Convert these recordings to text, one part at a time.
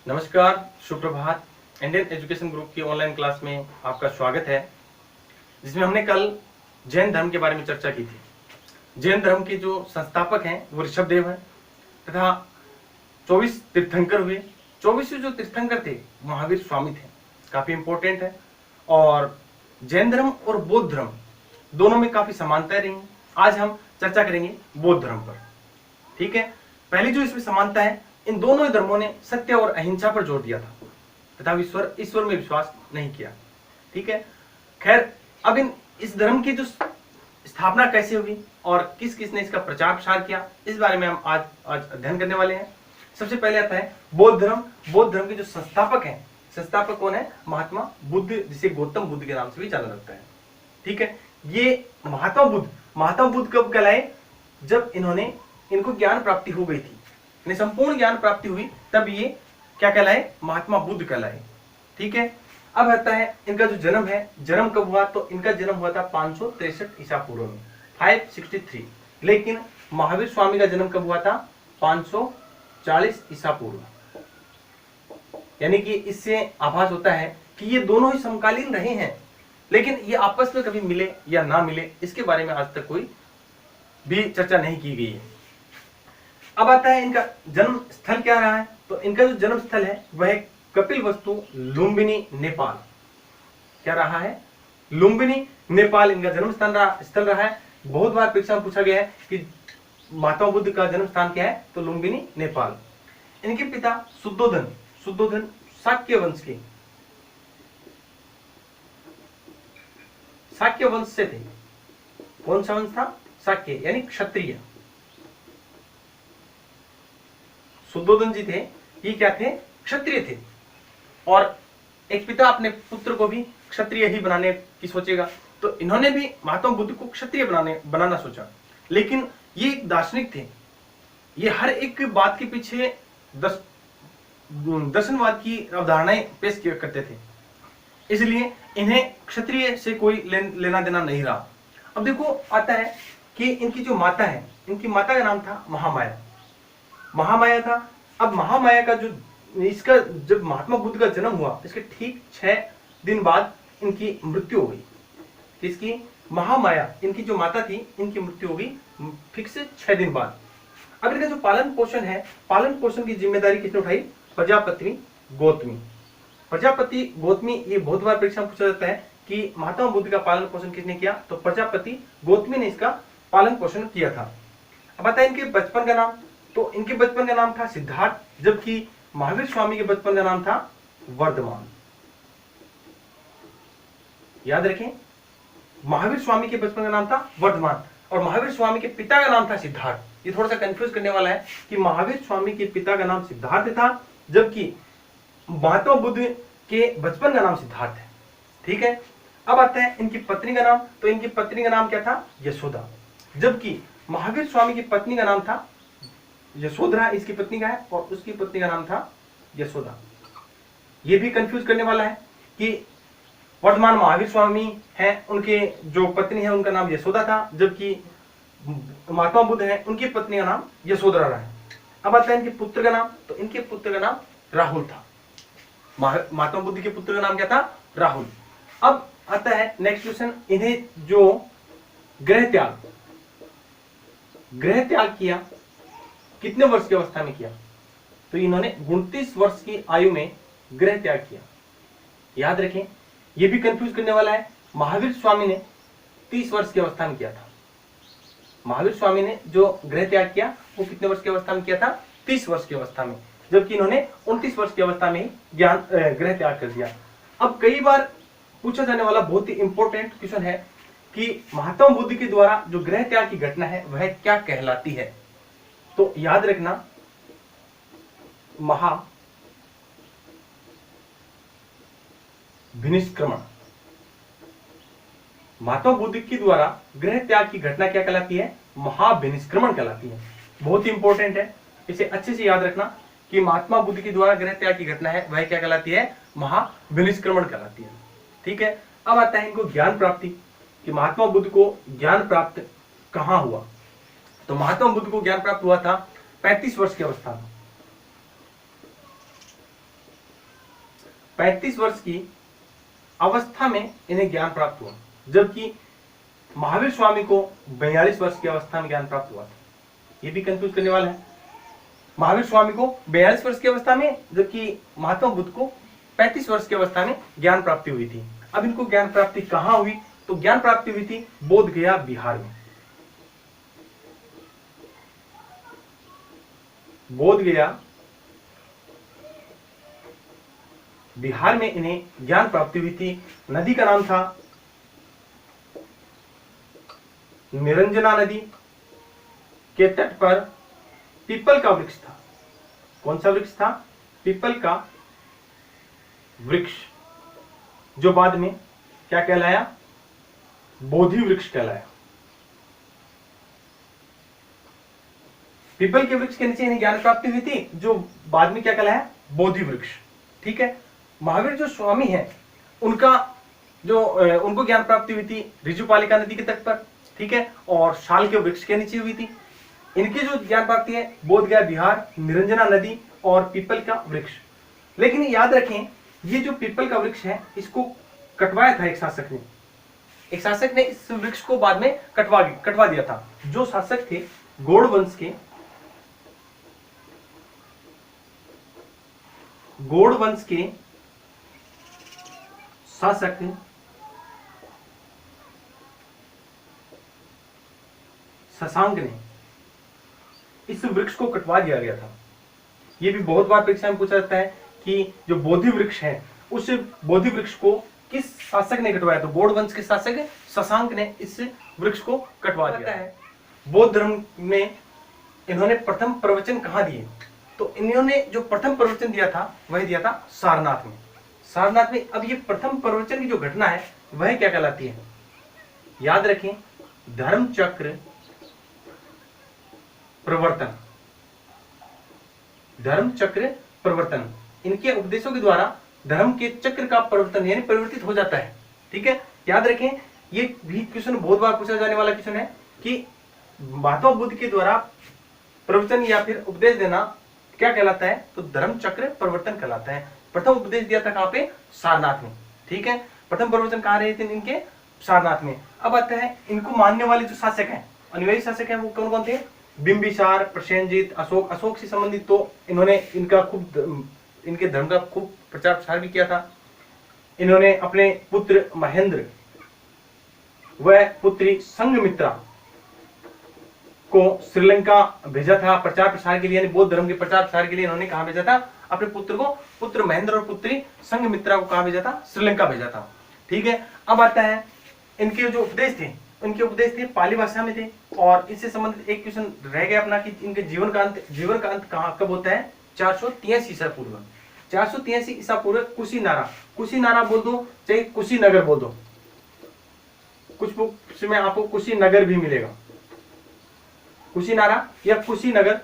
नमस्कार, सुप्रभात। Indian education group की ऑनलाइन क्लास में आपका स्वागत है, जिसमें हमने कल जैन धर्म के बारे में चर्चा की थी। जैन धर्म के जो संस्थापक हैं वो ऋषभदेव हैं तथा 24 तीर्थंकर हुए। 24 जो तीर्थंकर थे महावीर स्वामी थे, काफी इंपॉर्टेंट है। और जैन धर्म और बौद्ध धर्म दोनों में काफी समानताएं रही हैं। आज हम चर्चा करेंगे बौद्ध धर्म पर। ठीक है, पहली जो इसमें समानता है, इन दोनों ही धर्मों ने सत्य और अहिंसा पर जोर दिया था तथा ईश्वर में विश्वास नहीं किया। ठीक है, खैर अब इस धर्म की जो स्थापना कैसे हुई और किस किस ने इसका प्रचार प्रसार किया, इस बारे में हम आज अध्ययन करने वाले हैं। सबसे पहले आता है बौद्ध धर्म। बौद्ध धर्म के जो संस्थापक हैं, संस्थापक कौन है? महात्मा बुद्ध, जिसे गौतम बुद्ध के नाम से भी जाना जाता है। ठीक है, ये महात्मा बुद्ध कब कहलाए? जब इनको ज्ञान प्राप्ति हो गई थी, इन्हें संपूर्ण ज्ञान प्राप्ति हुई, तब ये क्या कहलाए? महात्मा बुद्ध कहलाए। ठीक है, अब आता है इनका जो जन्म है, जन्म कब हुआ? तो इनका जन्म हुआ था 563 ईसा पूर्व में, 563। लेकिन महावीर स्वामी का जन्म कब हुआ था? 540 ईसा पूर्व। यानी कि इससे आभास होता है कि ये दोनों ही समकालीन रहे हैं, लेकिन ये आपस में कभी मिले या ना मिले, इसके बारे में आज तक कोई भी चर्चा नहीं की गई है। अब आता है इनका जन्म स्थल क्या रहा है? तो इनका जो जन्म स्थल है वह कपिलवस्तु, लुम्बिनी, नेपाल। क्या रहा है? लुम्बिनी, नेपाल इनका जन्म स्थल रहा है। बहुत बार परीक्षा में पूछा गया है कि महात्मा बुद्ध का जन्म स्थान क्या है? तो लुम्बिनी, नेपाल। इनके पिता शुद्धोधन शाक्य वंश से थे। कौन सा वंश था? शाक्य, यानी क्षत्रिय। शुद्धोधन जी थे, ये क्या थे? क्षत्रिय थे। और एक पिता अपने पुत्र को भी क्षत्रिय ही बनाने की सोचेगा, तो इन्होंने भी महात्मा बुद्ध को क्षत्रिय बनाना सोचा। लेकिन ये एक दार्शनिक थे, ये हर एक बात के पीछे दर्शनवाद की अवधारणाएं पेश किया करते थे, इसलिए इन्हें क्षत्रिय से कोई लेना देना नहीं रहा। अब देखो आता है कि इनकी जो माता है, इनकी माता का नाम था महामाया था। अब महामाया का जब महात्मा बुद्ध का जन्म हुआ, इसके ठीक 6 दिन बाद इनकी मृत्यु हो गई। किसकी? महामाया, इनकी जो माता थी, इनकी मृत्यु हो गई ठीक से 6 दिन बाद। अब इनका जो पालन पोषण है, पालन पोषण की जिम्मेदारी किसने उठाई? प्रजापति गौतमी। ये बहुत बार परीक्षा में पूछा जाता है कि महात्मा बुद्ध का पालन पोषण किसने किया? तो प्रजापति गौतमी ने इसका पालन पोषण किया था। अब आता है इनके बचपन का नाम। तो इनके बचपन का नाम था सिद्धार्थ, जबकि महावीर स्वामी के बचपन का नाम था वर्धमान। याद रखें, महावीर स्वामी के बचपन का नाम था वर्धमान और महावीर स्वामी के पिता का नाम था सिद्धार्थ। ये थोड़ा सा कंफ्यूज करने वाला है कि महावीर स्वामी के पिता का नाम सिद्धार्थ था, जबकि महात्मा बुद्ध के बचपन का नाम सिद्धार्थ है। ठीक है, अब आता है इनकी पत्नी का नाम। तो इनकी पत्नी का नाम क्या था? यशोदा, जबकि महावीर स्वामी की पत्नी का नाम था यशोधरा, इसकी पत्नी का है, और उसकी पत्नी का नाम था यशोदा। ये भी कंफ्यूज करने वाला है कि वर्तमान महावीर स्वामी हैं, उनके जो पत्नी है उनका नाम यशोदा था, जबकि महात्मा बुद्ध हैं, उनकी पत्नी का नाम यशोधरा रहा है। अब आता है इनके पुत्र का नाम। तो इनके पुत्र का नाम राहुल था। महात्मा बुद्ध के पुत्र का नाम क्या था? राहुल। अब आता है नेक्स्ट क्वेश्चन, इन्हें जो गृह त्याग किया, कितने वर्ष की अवस्था में किया? तो इन्होंने 29 वर्ष की आयु में गृह त्याग किया। याद रखें, यह भी कंफ्यूज करने वाला है। महावीर स्वामी ने 30 वर्ष की अवस्था में किया था। महावीर स्वामी ने जो गृह त्याग किया वो कितने वर्ष की अवस्था में किया था? 30 वर्ष की अवस्था में, जबकि इन्होंने 29 वर्ष की अवस्था में ही गृह त्याग कर दिया। अब कई बार पूछा जाने वाला बहुत ही इंपॉर्टेंट क्वेश्चन है कि महात्मा बुद्ध के द्वारा जो गृह त्याग की घटना है वह क्या कहलाती है? तो याद रखना, महाभिनिष्क्रमण। महात्मा बुद्ध के द्वारा गृह त्याग की घटना क्या कहलाती है? महाभिनिष्क्रमण कहलाती है। बहुत ही इंपॉर्टेंट है, इसे अच्छे से याद रखना कि महात्मा बुद्ध के द्वारा गृह त्याग की घटना है वह क्या कहलाती है? महाभिनिष्क्रमण कहलाती है। ठीक है, अब आता है इनको ज्ञान प्राप्ति, कि महात्मा बुद्ध को ज्ञान प्राप्त कहां हुआ? तो महात्मा बुद्ध को ज्ञान प्राप्त हुआ था 35 वर्ष की अवस्था में। 35 वर्ष की अवस्था में इन्हें ज्ञान प्राप्त हुआ, जबकि महावीर स्वामी को 42 वर्ष की अवस्था में ज्ञान प्राप्त हुआ था। ये भी कंफ्यूज करने वाला है। महावीर स्वामी को 42 वर्ष की अवस्था में, जबकि महात्मा बुद्ध को 35 वर्ष की अवस्था में ज्ञान प्राप्ति हुई थी। अब इनको ज्ञान प्राप्ति कहां हुई? तो ज्ञान प्राप्ति हुई थी बोध गया बिहार में। बोध गया बिहार में इन्हें ज्ञान प्राप्ति हुई थी। नदी का नाम था निरंजना। नदी के तट पर पीपल का वृक्ष था। कौन सा वृक्ष था? पीपल का वृक्ष, जो बाद में क्या कहलाया? बोधि वृक्ष कहलाया। पीपल के वृक्ष के नीचे इन्हें ज्ञान प्राप्ति हुई थी, जो बाद में क्या कहलाया? बोधि वृक्ष। ठीक है। महावीर जो स्वामी है उनका उनको ज्ञान प्राप्ति हुई थी ऋजुपालिका नदी के तट पर। ठीक है। और शाल के वृक्ष के नीचे हुई थी। इनकी जो ज्ञान प्राप्ति है बोध गया बिहार, निरंजना नदी और पीपल का वृक्ष। लेकिन याद रखें, ये जो पीपल का वृक्ष है, इसको कटवाया था एक शासक ने। एक शासक ने इस वृक्ष को बाद में कटवा दिया था। जो शासक थे गौड़ वंश के शासक शशांक ने इस वृक्ष को कटवा दिया गया था। यह भी बहुत बार परीक्षा में पूछा जाता है कि जो बोधि वृक्ष है, उस बोधि वृक्ष को किस शासक ने कटवाया? तो गौड़ वंश के शासक शशांक ने इस वृक्ष को कटवा दिया है। बौद्ध धर्म में इन्होंने प्रथम प्रवचन कहां दिए? तो इन्होंने जो प्रथम प्रवचन दिया था वह दिया था सारनाथ में। सारनाथ में। अब ये प्रथम प्रवचन की जो घटना है वह क्या कहलाती है? याद रखें, धर्म चक्र प्रवर्तन। धर्म चक्र प्रवर्तन, इनके उपदेशों के द्वारा धर्म के चक्र का परिवर्तन यानी परिवर्तित हो जाता है। ठीक है। याद रखें, ये भी क्वेश्चन बहुत बार पूछा जाने वाला क्वेश्चन है कि महात्मा बुद्ध के द्वारा प्रवचन या फिर उपदेश देना क्या कहलाता है? तो धर्म चक्र परिवर्तन कहलाता है। प्रथम उपदेश दिया था कहां पे? सारनाथ में। ठीक है। प्रथम प्रवचन कहां रहे थे इनके? सारनाथ में। अब आता है इनको मानने वाले जो शासक हैं, अनुयायी शासक हैं, वो कौन कौन थे? बिंबिसार, प्रसेनजीत, अशोक से संबंधित तो इन्होंने इनके धर्म का खूब प्रचार प्रसार भी किया था। इन्होंने अपने पुत्र महेंद्र व पुत्री संघमित्रा को श्रीलंका भेजा था प्रचार प्रसार के लिए, यानी बौद्ध धर्म के प्रचार प्रसार के लिए। इन्होंने कहां भेजा था? अपने पुत्र महेंद्र और पुत्री संघमित्रा को कहां भेजा था? श्रीलंका भेजा था। ठीक है। अब आता है इनके जो उपदेश थे, उनके उपदेश थे पाली भाषा में थे। और इससे संबंधित एक क्वेश्चन रह गया अपना कि इनके जीवन का अंत कब होता है? 483 ईसा पूर्व। 483 ईसा पूर्व कुशीनारा बोल दो, चाहे कुशीनगर बोल दो। कुछ बुक्स में आपको कुशीनगर भी मिलेगा, कुशीनारा या कुशीनगर,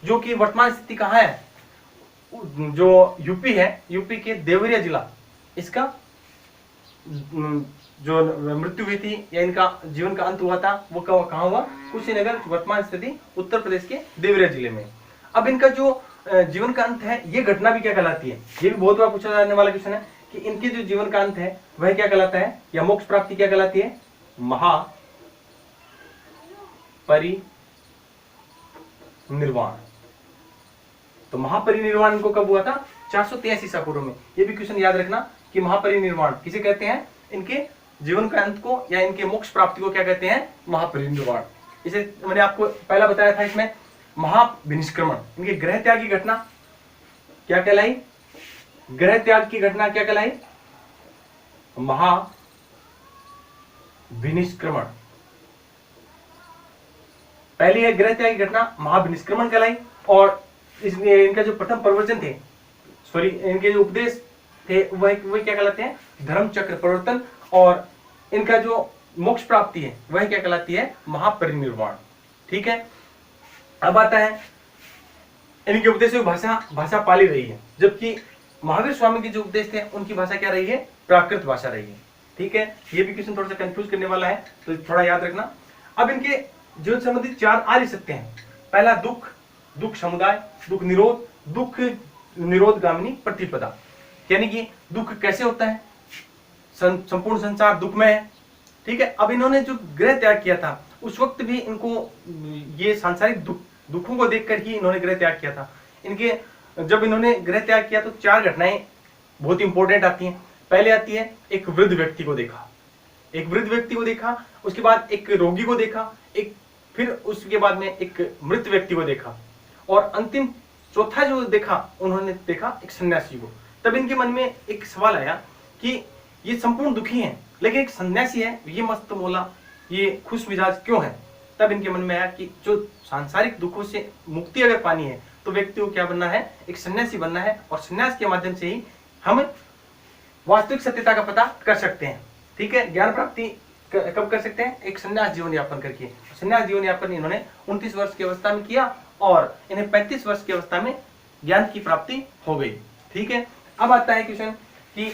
जो कि वर्तमान स्थिति कहां है? जो यूपी है, यूपी के देवरिया जिला। इसका जो मृत्यु हुई थी या इनका जीवन का अंत हुआ था वो कहां हुआ? कुशीनगर, वर्तमान स्थिति उत्तर प्रदेश के देवरिया जिले में। अब इनका जो जीवन का अंत है, ये घटना भी क्या कहलाती है? ये भी बहुत बार पूछा जाने वाला क्वेश्चन है कि इनके जो जीवन का अंत है वह क्या कहलाता है, या मोक्ष प्राप्ति क्या कहलाती है? महापरिनिर्वाण। तो महापरिनिर्वाण इनको कब हुआ था? 483 ईसा पूर्व में। ये भी क्वेश्चन याद रखना कि महापरिनिर्वाण किसे कहते हैं? इनके जीवन का अंत को या इनके मोक्ष प्राप्ति को क्या कहते हैं? महापरिनिर्वाण। इसे मैंने आपको पहला बताया था, इसमें महाविनिष्क्रमण। इनके गृह त्याग की घटना क्या कहलाई? गृह त्याग की घटना क्या कहलाई? महाविनिष्क्रमण। पहली है गृह त्याग की घटना, महाविनिष्क्रमण कहलाई। और इसमें इनका जो प्रथम प्रवचन थे, इनके जो उपदेश थे वह क्या कहलाते हैं? धर्म चक्र परिवर्तन। और इनका जो मोक्ष प्राप्ति है वह क्या कहलाती है? महापरिनिर्वाण। ठीक है। अब आता है इनके उपदेशों की भाषा पाली रही है, जबकि महावीर स्वामी के जो उपदेश थे उनकी भाषा क्या रही है? प्राकृत भाषा रही है। ठीक है। ये भी क्वेश्चन थोड़ा सा कंफ्यूज करने वाला है, तो थोड़ा याद रखना। अब इनके जीवन संबंधित 4 आर्य सत्य हैं। पहला दुख समुदाय, दुख निरोध गामिनी प्रतिपदा। यानी कि दुख कैसे होता है, संपूर्ण संसार दुख में है। ठीक है, अब इन्होंने जो ग्रह त्याग किया था उस वक्त भी इनको ये सांसारिक दुखों को देखकर ही इन्होंने ग्रह त्याग किया था। इनके जब इन्होंने ग्रह त्याग किया तो 4 घटनाएं बहुत इंपॉर्टेंट आती हैं। पहले आती है एक वृद्ध व्यक्ति को देखा, एक वृद्ध व्यक्ति को देखा, उसके बाद एक रोगी को देखा, फिर उसके बाद में एक मृत व्यक्ति को देखा, और अंतिम चौथा जो देखा उन्होंने देखा एक सन्यासी को। तब इनके मन में एक सवाल आया कि ये संपूर्ण दुखी हैं लेकिन एक सन्यासी है, ये मस्त मौला, ये खुश मिजाज क्यों है। तब इनके मन में आया कि जो सांसारिक दुखों से मुक्ति अगर पानी है तो व्यक्ति को क्या बनना है, एक सन्यासी बनना है, और सन्यास के माध्यम से ही हम वास्तविक सत्यता का पता कर सकते हैं। ठीक है, ज्ञान प्राप्ति कब कर सकते हैं, एक सन्यास जीवन यापन करके। सन्यास जीवन यापन इन्होंने 29 वर्ष की अवस्था में किया और इन्हें 35 वर्ष की अवस्था में ज्ञान की प्राप्ति हो गई। ठीक है, अब आता है क्वेश्चन कि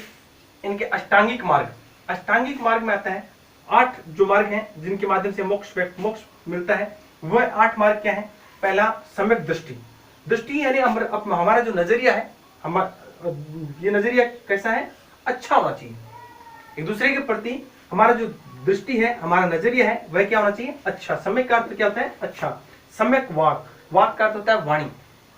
इनके अष्टांगिक मार्ग, अष्टांगिक मार्ग में आता है 8 जो मार्ग हैं जिनके माध्यम से मोक्ष मिलता है। वह 8 मार्ग क्या है। पहला सम्यक दृष्टि, दृष्टि यानी हमारा जो नजरिया है, ये नजरिया कैसा है, अच्छा होना चाहिए। एक दूसरे के प्रति हमारा जो दृष्टि है, हमारा नजरिया है, वह क्या होना चाहिए, अच्छा। सम्यक का अर्थ क्या होता है, अच्छा। सम्यक वाक, वाक का अर्थ होता है वाणी,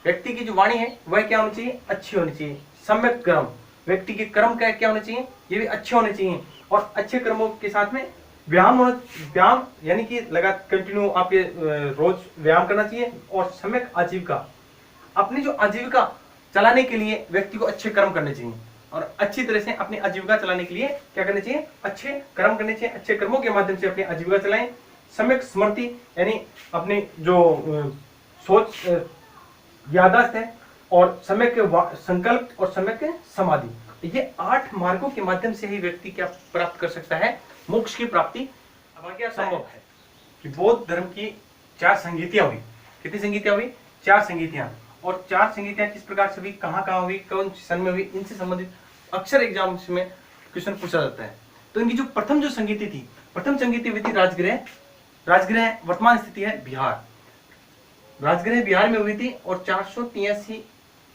व्यक्ति की जो वाणी है वह क्या होनी चाहिए, अच्छी होनी चाहिए। सम्यक कर्म, व्यक्ति के कर्म क्या होने चाहिए, ये भी अच्छे होने चाहिए। और अच्छे कर्मों के साथ में व्यायाम यानी कि लगातार कंटिन्यू आपके रोज व्यायाम करना चाहिए। और सम्यक आजीविका, अपनी जो आजीविका चलाने के लिए व्यक्ति को अच्छे कर्म करने चाहिए, और अच्छी तरह से अपनी आजीविका चलाने के लिए क्या करने चाहिए, अच्छे कर्म करने चाहिए। अच्छे कर्मों के माध्यम से अपनी आजीविका चलाएं। सम्यक स्मृति यानी अपनी जो सोच याददाश्त है, और सम्यक संकल्प, और सम्यक समाधि, ये 8 मार्गों के माध्यम से ही व्यक्ति क्या प्राप्त कर सकता है, मोक्ष की प्राप्ति। अब क्या संभव है कि बौद्ध धर्म की 4 संगीतियां हुई। कितनी संगीतियां हुई, 4 संगीतियां। और 4 संगीतियां किस प्रकार से हुई, कहाँ हुई, कौन सन में हुई, इनसे संबंधित अक्सर एग्जाम में क्वेश्चन पूछा जाता है। तो इनकी जो प्रथम जो संगीति थी, प्रथम संगीति हुई थी राजगृह। राजगृह वर्तमान स्थिति है बिहार। राजगृह बिहार में हुई थी और 483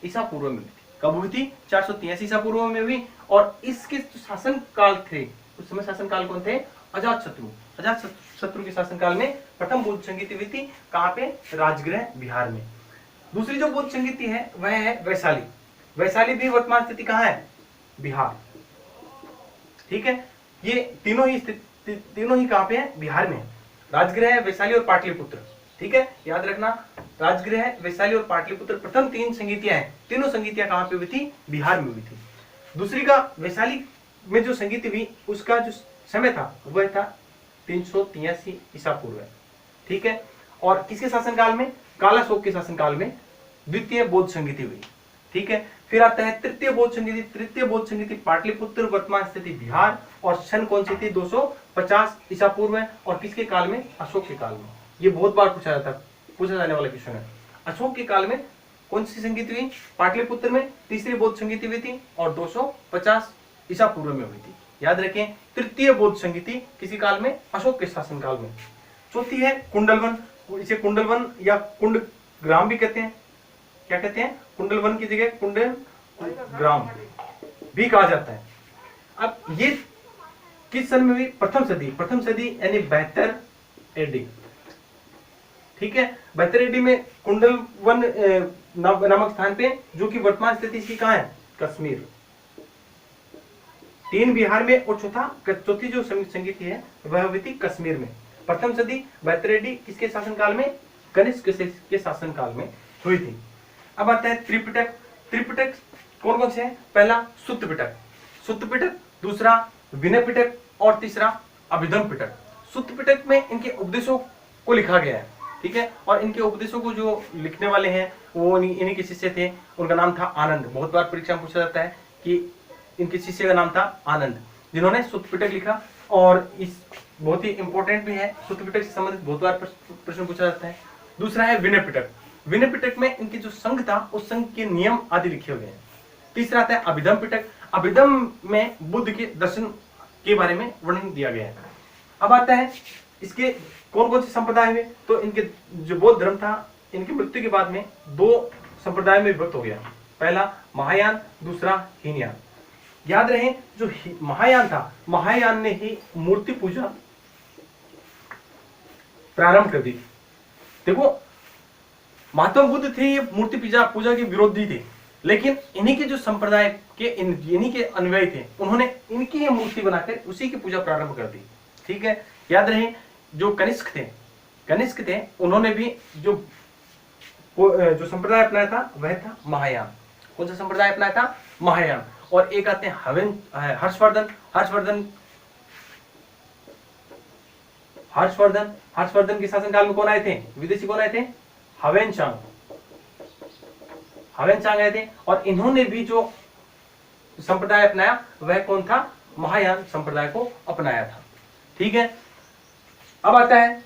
ईसा पूर्व में हुई थी। कब हुई थी, 483 ईसा पूर्व में हुई। और इसके जो शासन काल थे, उस समय शासन काल कौन थे, अजातशत्रु। अजातशत्रु के शासन काल में प्रथम बौद्ध संगीति हुई थी। कहाँ पे, राजगृह बिहार में। दूसरी जो बौद्ध संगीति है वह है वैशाली। वैशाली भी वर्तमान स्थिति कहाँ है, बिहार। ठीक है, ये तीनों ही कहाँ पे है, बिहार में। राजगृह, वैशाली और पाटलिपुत्र। ठीक है, याद रखना, राजगृह, वैशाली और पाटलिपुत्र प्रथम 3 संगीतियां हैं। तीनों संगीतियां कहाँ पे हुई थी, बिहार में हुई थी। दूसरी का वैशाली में जो संगीति हुई उसका जो समय था वह था 383 ईसा पूर्व। ठीक है, और किसके शासनकाल में, कालाशोक के शासनकाल में द्वितीय बौद्ध संगीति हुई। ठीक है, फिर आता है तृतीय बौद्ध संगीति। तृतीय बौद्ध संगीति पाटलिपुत्र, वर्तमान स्थिति बिहार, और सन कौन सी थी, 250 ईसा पूर्व में। और किसके काल में, अशोक के काल में। ये बहुत बार पूछा जाने वाला क्वेश्चन है। अशोक के काल में कौन सी संगीति हुई, पाटलिपुत्र में तीसरी बौद्ध संगीति हुई थी और 250 ईसा पूर्व में हुई थी। याद रखें, तृतीय बौद्ध संगीति किसी काल में, अशोक के शासन काल में। चौथी है कुंडलवन। इसे कुंडलवन या कुंड ग्राम भी कहते हैं। क्या कहते हैं, कुंडलवन की जगह कुंडल ग्राम भी कहा जाता है। अब ये किस सन में हुई, प्रथम सदी यानी 72 एडी। ठीक है, 72 एडी में कुंडलवन नामक स्थान पे, जो कि वर्तमान स्थिति इसकी कहाँ है, कश्मीर। 3 बिहार में और चौथी जो संगीति है वह हुई थी कश्मीर में। प्रथम सदी 72 एडी किसके शासनकाल में, कनिष्क के शासनकाल में हुई थी। अब आता है त्रिपिटक। त्रिपिटक कौन कौन से हैं, पहला सुत्त पिटक, दूसरा विनय पिटक और तीसरा अभिधम पिटक। सुत्त पिटक में इनके उपदेशों को लिखा गया है। ठीक है, और इनके उपदेशों को जो लिखने वाले हैं वो इन्हीं के शिष्य थे। उनका नाम था आनंद। बहुत बार परीक्षा में पूछा जाता है कि इनके शिष्य का नाम था आनंद, जिन्होंने सुत्त पिटक लिखा। और इस बहुत ही इंपॉर्टेंट भी है, सुत्त पिटक से संबंधित बहुत बार प्रश्न पूछा जाता है। दूसरा है विनय पिटक। विनय पिटक में इनके जो संघ था उस संघ के नियम आदि लिखे हुए हैं। तीसरा आता है अभिधम पिटक। अभिधम में बुद्ध के दर्शन के बारे में वर्णन दिया गया है। अब आता है इसके कौन कौन से संप्रदाय हुए, तो इनके जो बौद्ध धर्म था, इनकी मृत्यु के बाद में 2 संप्रदाय में विभक्त हो गया। पहला महायान, दूसरा हीनयान। याद रहे जो महायान था, महायान ने ही मूर्ति पूजा प्रारंभ कर दी थी। देखो महात्मा बुद्ध थे, ये मूर्ति पूजा के विरोधी थे, लेकिन इन्हीं के जो संप्रदाय के इन्हीं के अनुयायी थे, उन्होंने इनकी ये मूर्ति बनाकर उसी की पूजा प्रारंभ कर दी। ठीक है, याद रहे जो कनिष्क थे, उन्होंने भी जो संप्रदाय अपनाया था वह था महायान। कौन सा संप्रदाय अपनाया था? महायान। और एक आते हैं हर्षवर्धन के शासनकाल में कौन आए थे? विदेशी कौन आए थे? ह्वेनसांग आए थे, और इन्होंने भी जो संप्रदाय अपनाया वह कौन था? महायान संप्रदाय को अपनाया था। ठीक है, अब आता है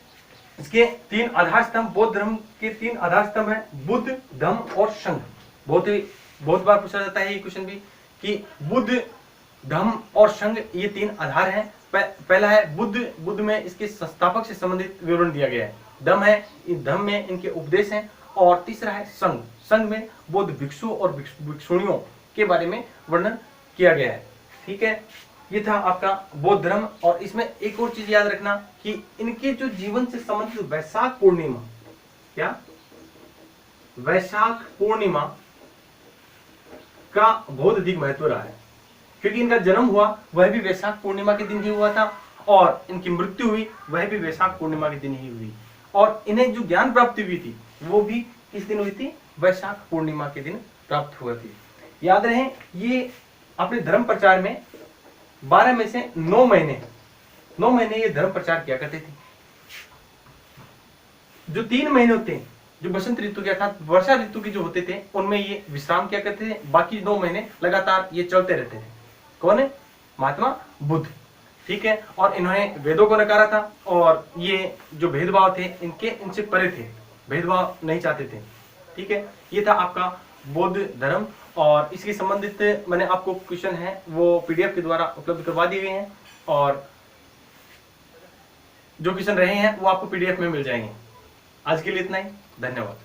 इसके 3 आधार स्तंभ। बौद्ध धर्म के 3 आधार स्तंभ है, बुद्ध, धम्म और संघ। बहुत बार पूछा जाता है ये क्वेश्चन भी कि बुद्ध, धम्म और संघ ये 3 आधार हैं। पहला है बुद्ध में इसके संस्थापक से संबंधित विवरण दिया गया है। धम्म में इनके उपदेश हैं, और तीसरा है संघ में बौद्ध भिक्षु और भिक्षुणियों के बारे में वर्णन किया गया है। ठीक है, ये था आपका बौद्ध धर्म। और इसमें एक और चीज याद रखना कि इनके जो जीवन से संबंधित वैशाख पूर्णिमा का बहुत अधिक महत्व रहा है, क्योंकि इनका जन्म हुआ वह भी वैशाख पूर्णिमा के दिन ही हुआ था, और इनकी मृत्यु हुई वह भी वैशाख पूर्णिमा के दिन ही हुई, और इन्हें जो ज्ञान प्राप्ति हुई थी वो भी किस दिन हुई थी? वैशाख पूर्णिमा के दिन प्राप्त हुई थी। याद रहे ये अपने धर्म प्रचार में 12 में से 9 महीने ये धर्म प्रचार किया करते थे। जो 3 महीने होते हैं, जो बसंत ऋतु के अर्थात वर्षा ऋतु के जो होते थे, उनमें ये विश्राम किया करते थे। बाकी 9 महीने लगातार ये चलते रहते थे। कौन है? महात्मा बुद्ध। ठीक है, और इन्होंने वेदों को नकारा था, और ये जो भेदभाव थे इनसे परे थे, भेदभाव नहीं चाहते थे। ठीक है, ये था आपका बौद्ध धर्म, और इसके संबंधित मैंने आपको क्वेश्चन है वो पीडीएफ के द्वारा उपलब्ध करवा दिए गए हैं, और जो क्वेश्चन रहे हैं वो आपको पीडीएफ में मिल जाएंगे। आज के लिए इतना ही, धन्यवाद।